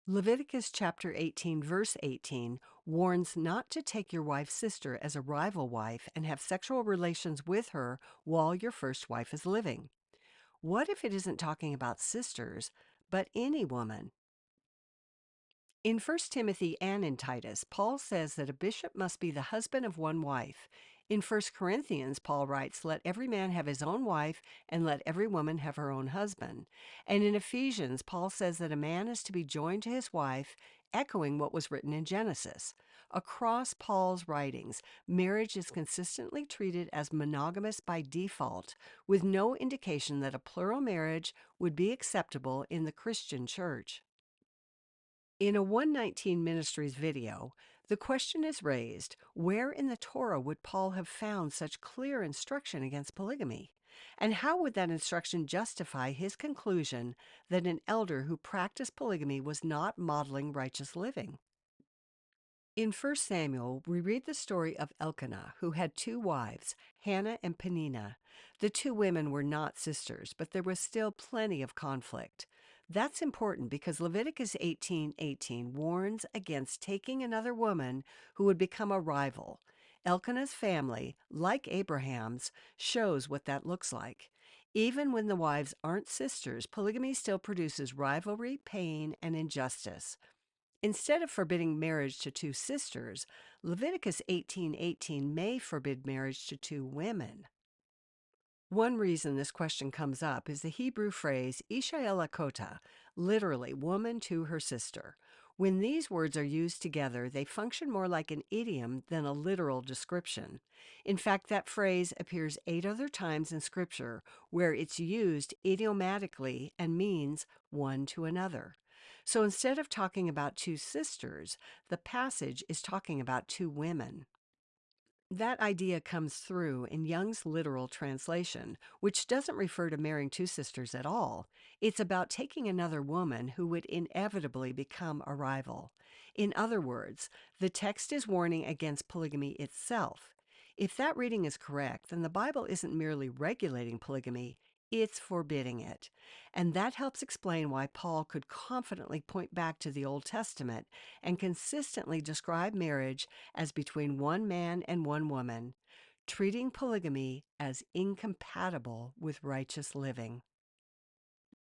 Leviticus chapter 18, verse 18 warns not to take your wife's sister as a rival wife and have sexual relations with her while your first wife is living. What if it isn't talking about sisters, but any woman? In First Timothy and in Titus, Paul says that a bishop must be the husband of one wife. In First Corinthians, Paul writes, "Let every man have his own wife, and let every woman have her own husband." And in Ephesians, Paul says that a man is to be joined to his wife, echoing what was written in Genesis. Across Paul's writings, marriage is consistently treated as monogamous by default, with no indication that a plural marriage would be acceptable in the Christian church. In a 119 Ministries video, the question is raised, where in the Torah would Paul have found such clear instruction against polygamy? And how would that instruction justify his conclusion that an elder who practiced polygamy was not modeling righteous living? In 1 Samuel, we read the story of Elkanah, who had two wives, Hannah and Peninnah. The two women were not sisters, but there was still plenty of conflict. That's important because Leviticus 18:18 warns against taking another woman who would become a rival. Elkanah's family, like Abraham's, shows what that looks like. Even when the wives aren't sisters, polygamy still produces rivalry, pain, and injustice. Instead of forbidding marriage to two sisters, Leviticus 18:18 may forbid marriage to two women. One reason this question comes up is the Hebrew phrase Isha el akota, literally woman to her sister. When these words are used together, they function more like an idiom than a literal description. In fact, that phrase appears 8 other times in Scripture where it's used idiomatically and means one to another. So instead of talking about two sisters, the passage is talking about two women. That idea comes through in Young's literal translation, which doesn't refer to marrying two sisters at all. It's about taking another woman who would inevitably become a rival. In other words, the text is warning against polygamy itself. If that reading is correct, then the Bible isn't merely regulating polygamy, it's forbidding it. And that helps explain why Paul could confidently point back to the Old Testament and consistently describe marriage as between one man and one woman, treating polygamy as incompatible with righteous living.